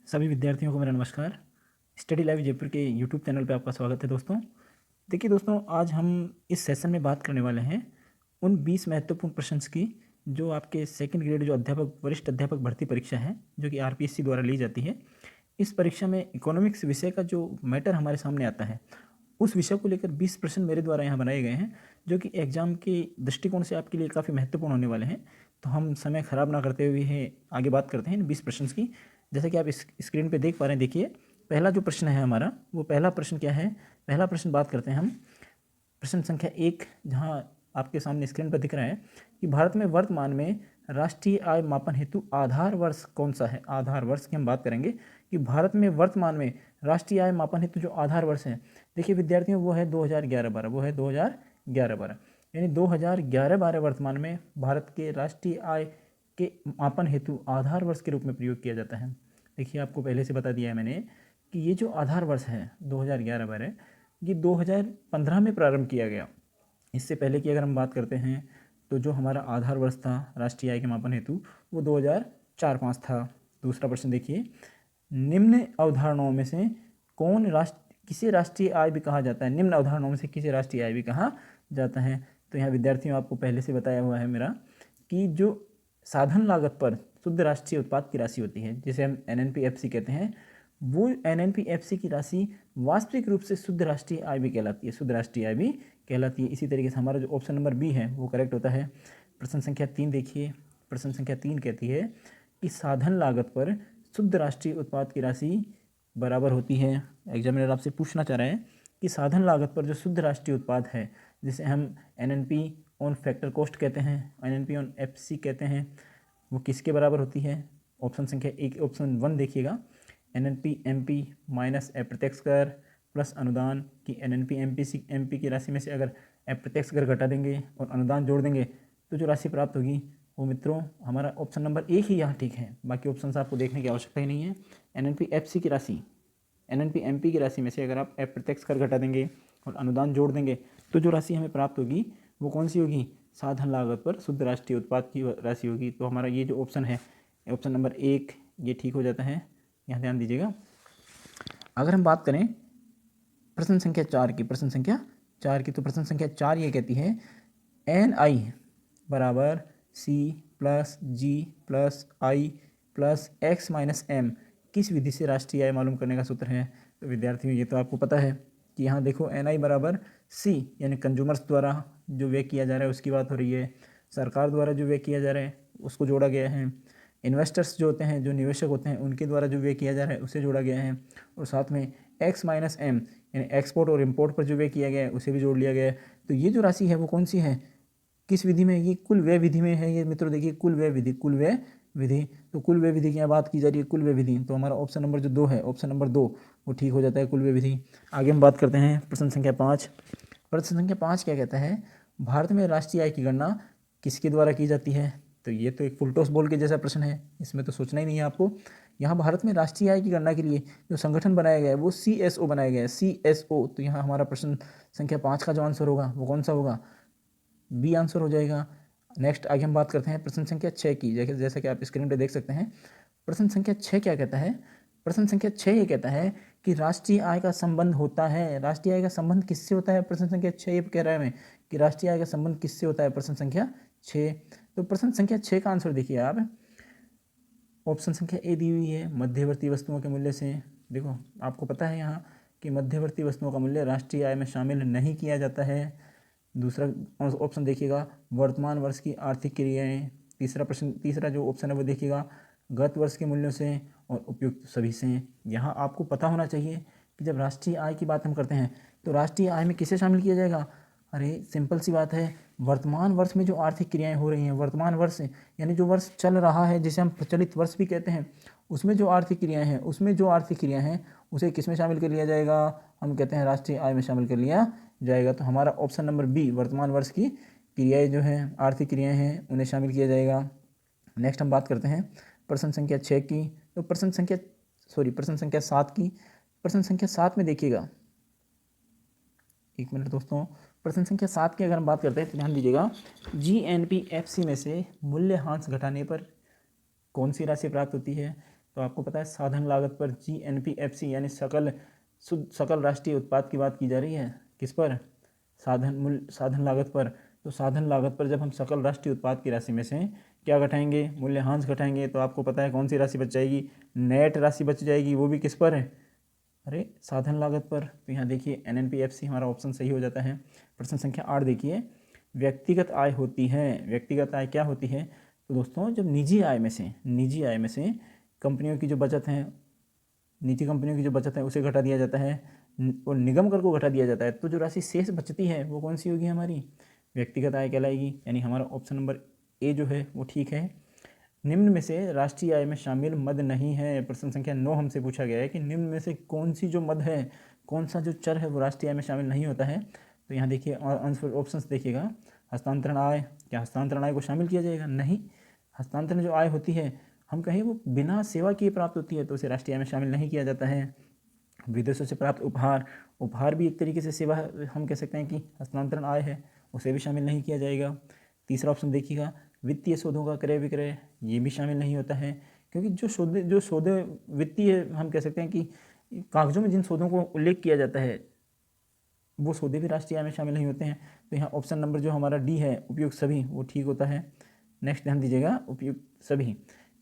सभी विद्यार्थियों को मेरा नमस्कार। स्टडी लाइव जयपुर के यूट्यूब चैनल पे आपका स्वागत है दोस्तों। देखिए दोस्तों, आज हम इस सेशन में बात करने वाले हैं उन 20 महत्वपूर्ण प्रश्न की जो आपके सेकंड ग्रेड जो अध्यापक वरिष्ठ अध्यापक भर्ती परीक्षा है जो कि आरपीएससी द्वारा ली जाती है। इस परीक्षा में इकोनॉमिक्स विषय का जो मैटर हमारे सामने आता है उस विषय को लेकर 20 प्रश्न मेरे द्वारा यहाँ बनाए गए हैं जो कि एग्जाम के दृष्टिकोण से आपके लिए काफ़ी महत्वपूर्ण होने वाले हैं। तो हम समय खराब ना करते हुए हैं आगे बात करते हैं इन 20 प्रश्न की। जैसा कि आप इस स्क्रीन पे देख पा रहे हैं, देखिए पहला जो प्रश्न है हमारा, वो पहला प्रश्न क्या है। पहला प्रश्न बात करते हैं हम प्रश्न संख्या 1, जहाँ आपके सामने स्क्रीन पर दिख रहा है कि भारत में वर्तमान में राष्ट्रीय आय मापन हेतु आधार वर्ष कौन सा है। आधार वर्ष की हम बात करेंगे कि भारत में वर्तमान में राष्ट्रीय आय मापन हेतु जो आधार वर्ष है, देखिए विद्यार्थियों, वो है 2011-12। वो है 2011-12, यानी 2011-12 वर्तमान में भारत के राष्ट्रीय आय के मापन हेतु आधार वर्ष के रूप में प्रयोग किया जाता है। देखिए आपको पहले से बता दिया है मैंने कि ये जो आधार वर्ष है 2011-12, ये 2015 में प्रारंभ किया गया। इससे पहले की अगर हम बात करते हैं तो जो हमारा आधार वर्ष था राष्ट्रीय आय के मापन हेतु वो 2004-05 था। दूसरा प्रश्न देखिए, निम्न अवधारणाओं में से कौन किसे राष्ट्रीय आय भी कहा जाता है। निम्न अवधारणाओं में से किसे राष्ट्रीय आय भी कहा जाता है। तो यहाँ विद्यार्थियों आपको पहले से बताया हुआ है मेरा कि जो साधन लागत पर शुद्ध राष्ट्रीय उत्पाद की राशि होती है जिसे हम एनएनपीएफसी कहते हैं, वो एनएनपीएफसी की राशि वास्तविक रूप से शुद्ध राष्ट्रीय आय भी कहलाती है। शुद्ध राष्ट्रीय आय भी कहलाती है। इसी तरीके से हमारा जो ऑप्शन नंबर बी है वो करेक्ट होता है। प्रश्न संख्या 3 देखिए। प्रश्न संख्या 3 कहती है कि साधन लागत पर शुद्ध राष्ट्रीय उत्पाद की राशि बराबर होती है। एग्जामिनर आपसे पूछना चाह रहे हैं कि साधन लागत पर जो शुद्ध राष्ट्रीय उत्पाद है जिसे हम एनएनपी ऑन फैक्टर कॉस्ट कहते हैं, एनएनपी ऑन एफसी कहते हैं, वो किसके बराबर होती है। ऑप्शन संख्या 1, ऑप्शन 1 देखिएगा, एनएनपी एमपी माइनस अप्रत्यक्ष कर प्लस अनुदान की एनएनपी एमपी की राशि में से अगर अप्रत्यक्ष कर घटा देंगे और अनुदान जोड़ देंगे तो जो राशि प्राप्त होगी वो मित्रों हमारा ऑप्शन नंबर 1 ही यहाँ ठीक है। बाकी ऑप्शन आपको देखने की आवश्यकता ही नहीं है। एनएनपी एफसी की राशि एनएनपी एमपी की राशि में से अगर आप अप्रत्यक्ष कर घटा देंगे और अनुदान जोड़ देंगे तो जो राशि हमें प्राप्त होगी वो कौन सी होगी। साधन लागत पर शुद्ध राष्ट्रीय उत्पाद की राशि होगी। तो हमारा ये जो ऑप्शन है, ऑप्शन नंबर 1, ये ठीक हो जाता है। यहाँ ध्यान दीजिएगा। अगर हम बात करें प्रश्न संख्या 4 की, प्रश्न संख्या 4 की, तो प्रश्न संख्या 4 ये कहती है एन आई बराबर सी प्लस जी प्लस आई प्लस एक्स माइनस एम किस विधि से राष्ट्रीय आय मालूम करने का सूत्र है। तो विद्यार्थियों ये तो आपको पता है कि यहाँ देखो एन आई बराबर सी, यानी कंज्यूमर्स द्वारा जो व्यय किया जा रहा है उसकी बात हो रही है। सरकार द्वारा जो व्यय किया जा रहा है उसको जोड़ा गया है। इन्वेस्टर्स जो होते हैं, जो निवेशक होते हैं, उनके द्वारा जो व्यय किया जा रहा है उसे जोड़ा गया है। और साथ में एक्स माइनस एम, यानी एक्सपोर्ट और इम्पोर्ट पर जो व्यय किया गया है उसे भी जोड़ लिया गया है। तो ये जो राशि है वो कौन सी है, किस विधि में, ये कुल व्यय विधि में है। ये मित्रों देखिए कुल व्यय विधि, कुल व्यय विधि। तो कुल व्यय विधि की यहाँ बात की जा रही है, कुल व्यय विधि। तो हमारा ऑप्शन नंबर जो 2 है, ऑप्शन नंबर 2 वो ठीक हो जाता है, कुल व्यय विधि। आगे हम बात करते हैं प्रश्न संख्या 5। प्रश्न संख्या 5 क्या कहता है, भारत में राष्ट्रीय आय की गणना किसके द्वारा की जाती है। तो ये तो एक फुलटॉस बॉल के जैसा प्रश्न है, इसमें तो सोचना ही नहीं है आपको। यहाँ भारत में राष्ट्रीय आय की गणना के लिए जो संगठन बनाया गया है वो CSO बनाया गया है, CSO। तो यहाँ हमारा प्रश्न संख्या 5 का जो आंसर होगा वो कौन सा होगा, बी आंसर हो जाएगा। नेक्स्ट आगे हम बात करते हैं प्रश्न संख्या 6 की। जैसा कि आप स्क्रीन पर देख सकते हैं, प्रश्न संख्या 6 क्या कहता है। प्रश्न संख्या 6 ये कहता है कि राष्ट्रीय आय का संबंध होता है। राष्ट्रीय आय का संबंध किससे होता है। प्रश्न संख्या 6 ये कह रहा है हमें कि राष्ट्रीय आय का संबंध किससे होता है, प्रश्न संख्या 6। तो प्रश्न संख्या 6 का आंसर देखिए आप, ऑप्शन संख्या ए दी हुई है, मध्यवर्ती वस्तुओं के मूल्य से। देखो आपको पता है यहाँ कि मध्यवर्ती वस्तुओं का मूल्य राष्ट्रीय आय में शामिल नहीं किया जाता है। दूसरा ऑप्शन देखिएगा, वर्तमान वर्ष की आर्थिक क्रियाएं। तीसरा जो ऑप्शन है वो देखिएगा, गत वर्ष के मूल्यों से और उपयुक्त सभी से। यहाँ आपको पता होना चाहिए कि जब राष्ट्रीय आय की बात हम करते हैं तो राष्ट्रीय आय में किसे शामिल किया जाएगा। अरे सिंपल सी बात है, वर्तमान वर्ष में जो आर्थिक क्रियाएं हो रही हैं, वर्तमान वर्ष यानी जो वर्ष चल रहा है जिसे हम प्रचलित वर्ष भी कहते हैं, उसमें जो आर्थिक क्रियाएं हैं, उसमें जो आर्थिक क्रियाएं हैं उसे किस में शामिल कर लिया जाएगा, हम कहते हैं राष्ट्रीय आय में शामिल कर लिया जाएगा। तो हमारा ऑप्शन नंबर बी, वर्तमान वर्ष की क्रियाएं जो हैं, आर्थिक क्रियाएं हैं, उन्हें शामिल किया जाएगा। नेक्स्ट हम बात करते हैं प्रश्न संख्या 6 की। तो प्रश्न संख्या 7 की। प्रश्न संख्या 7 में देखिएगा, एक मिनट दोस्तों, प्रश्न संख्या 7 की अगर हम बात करते हैं तो ध्यान दीजिएगा, GNPFC में से मूल्यह्रास घटाने पर कौन सी राशि प्राप्त होती है। तो आपको पता है साधन लागत पर GNPFC यानी सकल राष्ट्रीय उत्पाद की बात की जा रही है। किस पर? साधन लागत पर। तो साधन लागत पर जब हम सकल राष्ट्रीय उत्पाद की राशि में से क्या घटाएंगे? मूल्यह्रास घटाएंगे, तो आपको पता है कौन सी राशि बच जाएगी? नेट राशि बच जाएगी, वो भी किस पर है? अरे साधन लागत पर। तो यहाँ देखिए NNPFC हमारा ऑप्शन सही हो जाता है। प्रश्न संख्या 8 देखिए, व्यक्तिगत आय होती है। व्यक्तिगत आय क्या होती है? तो दोस्तों जब निजी आय में से कंपनियों की जो बचत है, निजी कंपनियों की जो बचत है उसे घटा दिया जाता है और निगम कर को घटा दिया जाता है, तो जो राशि शेष बचती है वो कौन सी होगी? हमारी व्यक्तिगत आय कहलाएगी। यानी हमारा ऑप्शन नंबर ए जो है वो ठीक है। निम्न में से राष्ट्रीय आय में शामिल मद नहीं है। प्रश्न संख्या 9 हमसे पूछा गया है कि निम्न में से कौन सी जो मद है, कौन सा जो चर है वो राष्ट्रीय आय में शामिल नहीं होता है। तो यहाँ देखिए आंसर ऑप्शंस देखिएगा। हस्तांतरण आय, क्या हस्तांतरण आय को शामिल किया जाएगा? नहीं। हस्तांतरण जो आय होती है हम कहें वो बिना सेवा किए प्राप्त होती है, तो उसे राष्ट्रीय आय में शामिल नहीं किया जाता है। विदेशों से प्राप्त उपहार भी एक तरीके से सेवा हम कह सकते हैं कि हस्तांतरण आय है, उसे भी शामिल नहीं किया जाएगा। तीसरा ऑप्शन देखिएगा, वित्तीय सौदों का क्रय विक्रय, ये भी शामिल नहीं होता है, क्योंकि जो सौदे वित्तीय हम कह सकते हैं कि कागजों में जिन सौदों को उल्लेख किया जाता है वो सौदे भी राष्ट्रीय आय में शामिल नहीं होते हैं। तो यहाँ ऑप्शन नंबर जो हमारा डी है उपयुक्त सभी, वो ठीक होता है। नेक्स्ट ध्यान दीजिएगा, उपयुक्त सभी।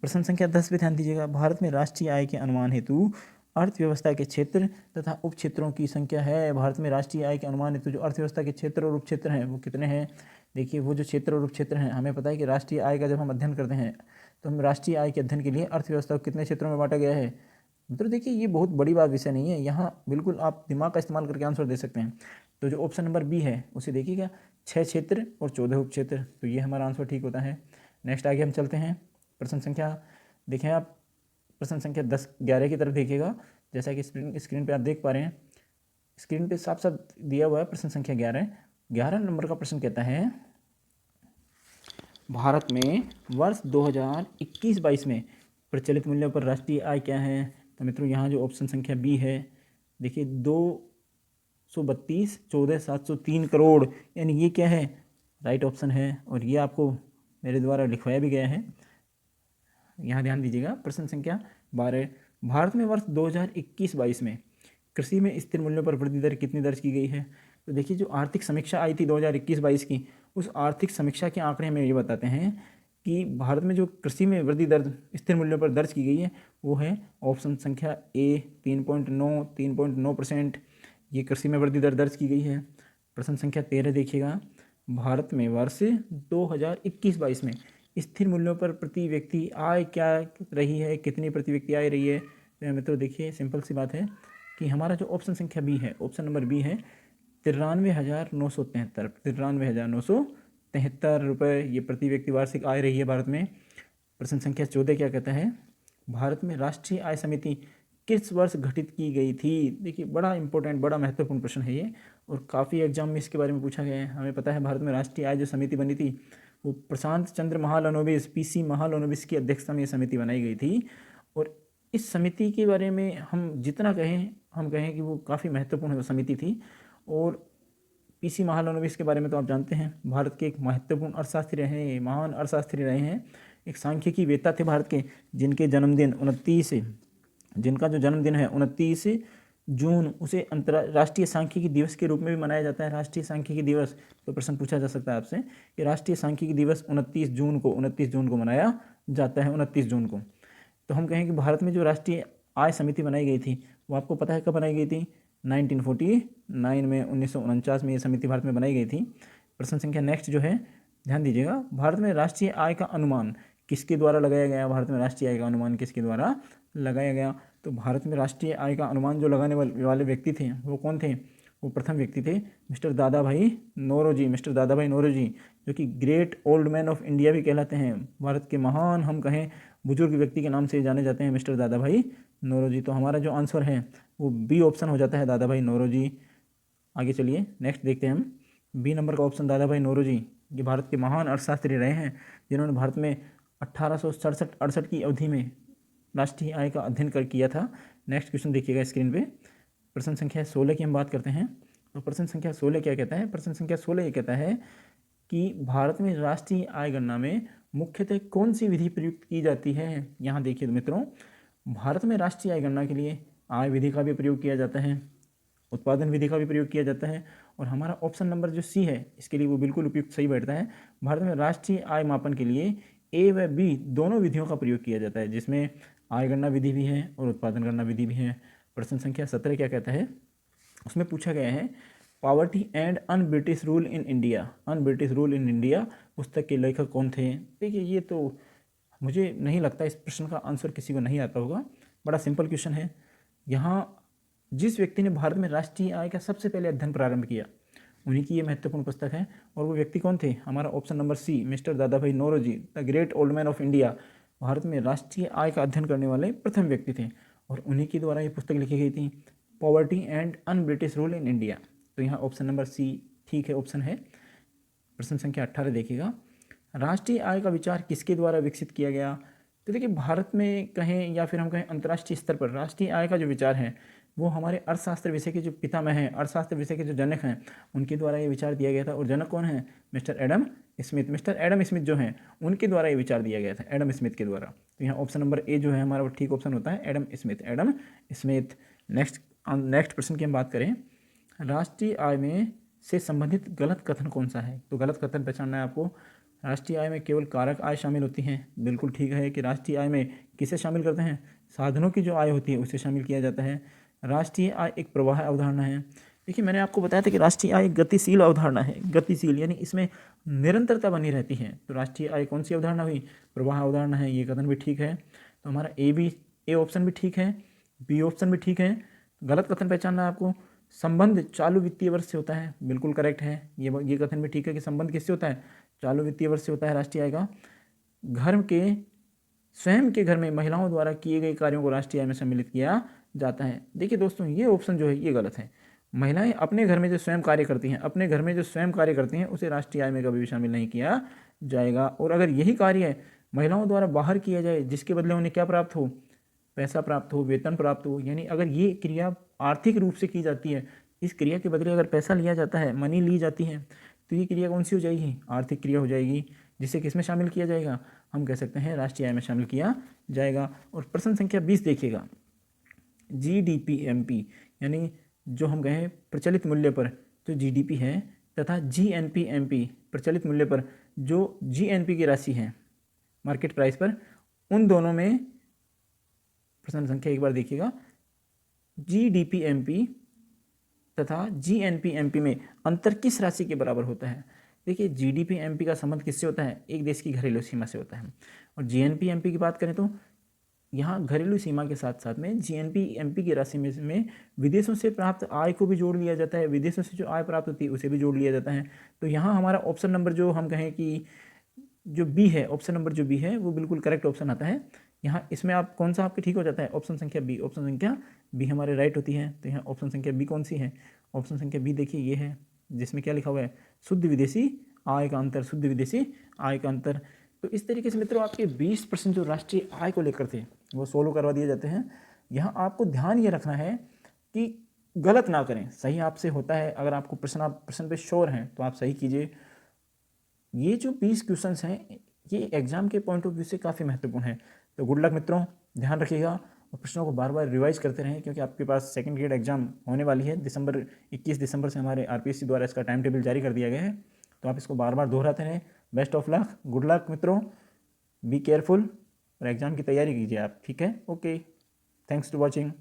प्रश्न संख्या 10 पे ध्यान दीजिएगा, भारत में राष्ट्रीय आय के अनुमान हेतु अर्थव्यवस्था के क्षेत्र तथा उप क्षेत्रों की संख्या है। भारत में राष्ट्रीय आय के अनुमान हेतु जो अर्थव्यवस्था के क्षेत्र और उप क्षेत्र हैं वो कितने हैं? देखिए वो जो क्षेत्र और उप क्षेत्र हैं, हमें पता है कि राष्ट्रीय आय का जब हम अध्ययन करते हैं तो हम राष्ट्रीय आय के अध्ययन के लिए अर्थव्यवस्था को कितने क्षेत्रों में बांटा गया है। मतलब देखिए ये बहुत बड़ी बात विषय नहीं है, यहाँ बिल्कुल आप दिमाग का इस्तेमाल करके आंसर दे सकते हैं। तो जो ऑप्शन नंबर बी है उसे देखिएगा, 6 क्षेत्र और 14 उप क्षेत्र, तो ये हमारा आंसर ठीक होता है। नेक्स्ट आगे हम चलते हैं। प्रश्न संख्या देखें आप, प्रश्न संख्या 10-11 की तरफ देखिएगा। जैसा कि स्क्रीन पे आप देख पा रहे हैं, स्क्रीन पे साफ साफ दिया हुआ है प्रश्न संख्या 11 नंबर का प्रश्न कहता है, भारत में वर्ष 2021-22 में प्रचलित मूल्य पर राष्ट्रीय आय क्या है? तो मित्रों यहाँ जो ऑप्शन संख्या बी है देखिए 232,14,703 करोड़, यानी ये क्या है? राइट ऑप्शन है, और ये आपको मेरे द्वारा लिखवाया भी गया है। यहाँ ध्यान दीजिएगा। प्रश्न संख्या 12, भारत में वर्ष 2021-22 में कृषि में स्थिर मूल्यों पर वृद्धि दर कितनी दर्ज की गई है? तो देखिए जो आर्थिक समीक्षा आई थी 2021-22 की, उस आर्थिक समीक्षा के आंकड़े हमें ये बताते हैं कि भारत में जो कृषि में वृद्धि दर स्थिर मूल्यों पर दर्ज की गई है वो है ऑप्शन संख्या ए 3.9%। ये कृषि में वृद्धि दर दर्ज की गई है। प्रश्न संख्या 13 देखिएगा, भारत में वर्ष 2021-22 में स्थिर मूल्यों पर प्रति व्यक्ति आय क्या रही है, कितनी प्रति व्यक्ति आय रही है? तो मित्रों देखिए सिंपल सी बात है कि हमारा जो ऑप्शन संख्या बी है, ऑप्शन नंबर बी है 93,973 रुपये, ये प्रति व्यक्ति वार्षिक आय रही है भारत में। प्रश्न संख्या 14 क्या कहता है, भारत में राष्ट्रीय आय समिति किस वर्ष गठित की गई थी? देखिए बड़ा इंपॉर्टेंट, बड़ा महत्वपूर्ण प्रश्न है ये, और काफ़ी एग्जाम में इसके बारे में पूछा गया है। हमें पता है भारत में राष्ट्रीय आय जो समिति बनी थी वो प्रशांत चंद्र महालनोबिस PC महालनोबिस की अध्यक्षता में ये समिति बनाई गई थी। और इस समिति के बारे में हम जितना कहें, हम कहें कि वो काफ़ी महत्वपूर्ण समिति थी। और PC महालनोबिस के बारे में तो आप जानते हैं, भारत के एक महत्वपूर्ण अर्थशास्त्री रहे हैं, महान अर्थशास्त्री रहे हैं, एक सांख्यिकी वेत्ता थे भारत के, जिनका जो जन्मदिन है 29 जून, उसे अंतर्राष्ट्रीय सांख्यिकी दिवस के रूप में भी मनाया जाता है, राष्ट्रीय सांख्यिकी दिवस। तो प्रश्न पूछा जा सकता है आपसे कि राष्ट्रीय सांख्यिकी दिवस 29 जून को मनाया जाता है, 29 जून को। तो हम कहें कि भारत में जो राष्ट्रीय आय समिति बनाई गई थी वो आपको पता है कब बनाई गई थी? 1949 में, 1949 में ये समिति भारत में बनाई गई थी। प्रश्न संख्या नेक्स्ट जो है ध्यान दीजिएगा, भारत में राष्ट्रीय आय का अनुमान किसके द्वारा लगाया गया? भारत में राष्ट्रीय आय का अनुमान किसके द्वारा लगाया गया? तो भारत में राष्ट्रीय आय का अनुमान जो लगाने वाले व्यक्ति थे वो कौन थे? वो प्रथम व्यक्ति थे मिस्टर दादा भाई नौरोजी, जो कि great old man of India भी कहलाते हैं। भारत के महान हम कहें बुजुर्ग व्यक्ति के नाम से जाने जाते हैं मिस्टर दादा भाई नौरोजी। तो हमारा जो आंसर है वो बी ऑप्शन हो जाता है, दादा भाई नौरोजी। आगे चलिए नेक्स्ट देखते हैं हम। बी नंबर का ऑप्शन दादा भाई नौरोजी, ये भारत के महान अर्थशास्त्री रहे हैं जिन्होंने भारत में 1867-68 की अवधि में राष्ट्रीय आय का अध्ययन किया था। नेक्स्ट क्वेश्चन देखिएगा स्क्रीन पे। प्रश्न संख्या 16 की हम बात करते हैं। तो प्रश्न संख्या 16 क्या कहता है? प्रश्न संख्या 16 ये कहता है कि भारत में राष्ट्रीय आय गणना में मुख्यतः कौन सी विधि प्रयुक्त की जाती है? यहाँ देखिए मित्रों, भारत में राष्ट्रीय आय गणना के लिए आय विधि का भी प्रयोग किया जाता है, उत्पादन विधि का भी प्रयोग किया जाता है, और हमारा ऑप्शन नंबर जो सी है इसके लिए वो बिल्कुल उपयुक्त सही बैठता है। भारत में राष्ट्रीय आय मापन के लिए ए व बी दोनों विधियों का प्रयोग किया जाता है, जिसमें आय गणना विधि भी है और उत्पादन गणना विधि भी है। प्रश्न संख्या 17 क्या कहता है, उसमें पूछा गया है poverty and un British rule in India, un British rule in India पुस्तक के लेखक कौन थे। देखिए ये तो मुझे नहीं लगता इस प्रश्न का आंसर किसी को नहीं आता होगा, बड़ा सिंपल क्वेश्चन है। यहाँ जिस व्यक्ति ने भारत में राष्ट्रीय आय का सबसे पहले अध्ययन प्रारंभ किया उन्हीं की ये महत्वपूर्ण पुस्तक है, और वो व्यक्ति कौन थे, हमारा option number C mister Dadabhai Naoroji, the great old man of India. Bharat में राष्ट्रीय आय का अध्ययन करने वाले प्रथम व्यक्ति थे, और उन्हीं के द्वारा ये पुस्तक लिखी गई थी, poverty and un British rule in India. तो यहाँ ऑप्शन नंबर सी ठीक है, ऑप्शन है। प्रश्न संख्या 18 देखिएगा, राष्ट्रीय आय का विचार किसके द्वारा विकसित किया गया। तो देखिए भारत में कहें या फिर हम कहें अंतर्राष्ट्रीय स्तर पर राष्ट्रीय आय का जो विचार है वो हमारे अर्थशास्त्र विषय के जो पितामह हैं, अर्थशास्त्र विषय के जो जनक हैं, उनके द्वारा ये विचार दिया गया था। और जनक कौन है, mister Adam Smith. Mister Adam Smith जो हैं उनके द्वारा ये विचार दिया गया था, एडम स्मिथ के द्वारा। तो यहाँ ऑप्शन नंबर ए जो है हमारा वो ठीक ऑप्शन होता है, Adam Smith, Adam Smith. Next प्रश्न की हम बात करें, राष्ट्रीय आय में से संबंधित गलत कथन कौन सा है। तो गलत कथन पहचानना है आपको। राष्ट्रीय आय में केवल कारक आय शामिल होती हैं, बिल्कुल ठीक है कि राष्ट्रीय आय में किसे शामिल करते हैं, साधनों की जो आय होती है उसे शामिल किया जाता है। राष्ट्रीय आय एक प्रवाह अवधारणा है। देखिए मैंने आपको बताया था कि राष्ट्रीय आय एक गतिशील अवधारणा है, गतिशील यानी इसमें निरंतरता बनी रहती है। तो राष्ट्रीय आय कौन सी अवधारणा हुई, प्रवाह अवधारणा है, ये कथन भी ठीक है। तो हमारा ए ऑप्शन भी ठीक है, बी ऑप्शन भी ठीक है। गलत कथन पहचानना है आपको, संबंध चालू वित्तीय वर्ष से होता है, बिल्कुल करेक्ट है। ये कथन भी ठीक है कि संबंध किससे होता है, चालू वित्तीय वर्ष से होता है राष्ट्रीय आय का। घर के स्वयं के घर में महिलाओं द्वारा किए गए कार्यों को राष्ट्रीय आय में सम्मिलित किया जाता है। देखिए दोस्तों ये ऑप्शन जो है ये गलत है। महिलाएं अपने घर में जो स्वयं कार्य करती हैं, अपने घर में जो स्वयं कार्य करती हैं उसे राष्ट्रीय आय में कभी भी शामिल नहीं किया जाएगा। और अगर यही कार्य महिलाओं द्वारा बाहर किया जाए जिसके बदले उन्हें क्या प्राप्त हो, पैसा प्राप्त हो, वेतन प्राप्त हो, यानी अगर ये क्रिया आर्थिक रूप से की जाती है, इस क्रिया के बदले अगर पैसा लिया जाता है, मनी ली जाती है, तो ये क्रिया कौन सी हो जाएगी, आर्थिक क्रिया हो जाएगी, जिसे किसमें शामिल किया जाएगा, हम कह सकते हैं राष्ट्रीय आय में शामिल किया जाएगा। और प्रश्न संख्या 20 देखिएगा, GDP-MP यानी जो हम कहें प्रचलित मूल्य पर जो GDP है तथा GNP-MP प्रचलित मूल्य पर जो GNP की राशि है मार्केट प्राइस पर, उन दोनों में प्रश्न संख्या एक बार देखिएगा, GDP-MP तथा GNP-MP में अंतर किस राशि के बराबर होता है। देखिए GDP-MP का संबंध किससे होता है, एक देश की घरेलू सीमा से होता है। और GNP-MP की बात करें तो यहाँ घरेलू सीमा के साथ साथ में GNP-MP की राशि में विदेशों से प्राप्त आय को भी जोड़ लिया जाता है, विदेशों से जो आय प्राप्त होती है उसे भी जोड़ लिया जाता है। तो यहाँ हमारा ऑप्शन नंबर जो हम कहें कि जो बी है, ऑप्शन नंबर जो बी है वो बिल्कुल करेक्ट ऑप्शन आता है। यहाँ इसमें आप कौन सा आपके ठीक हो जाता है, ऑप्शन संख्या बी, ऑप्शन संख्या बी हमारे राइट होती है। तो यहाँ ऑप्शन संख्या बी कौन सी है, ऑप्शन संख्या बी देखिए ये है, जिसमें क्या लिखा हुआ है, शुद्ध विदेशी आय का अंतर, शुद्ध विदेशी आय का अंतर। तो इस तरीके से मित्रों आपके 20% जो राष्ट्रीय आय को लेकर थे वो सोल्व करवा दिए जाते हैं। यहाँ आपको ध्यान ये रखना है कि गलत ना करें, सही आपसे होता है। अगर आपको प्रश्न पे श्योर हैं तो आप सही कीजिए। ये जो 20 क्वेश्चंस हैं ये एग्जाम के पॉइंट ऑफ व्यू से काफ़ी महत्वपूर्ण है। तो गुड लक मित्रों, ध्यान रखिएगा और प्रश्नों को बार बार रिवाइज करते रहें, क्योंकि आपके पास सेकंड ग्रेड एग्जाम होने वाली है। 21 दिसंबर से हमारे RPSC द्वारा इसका टाइम टेबल जारी कर दिया गया है, तो आप इसको बार बार दोहराते रहें। Best of luck, good luck मित्रों, बी केयरफुल और एग्ज़ाम की तैयारी कीजिए आप, ठीक है। Okay, thanks to watching.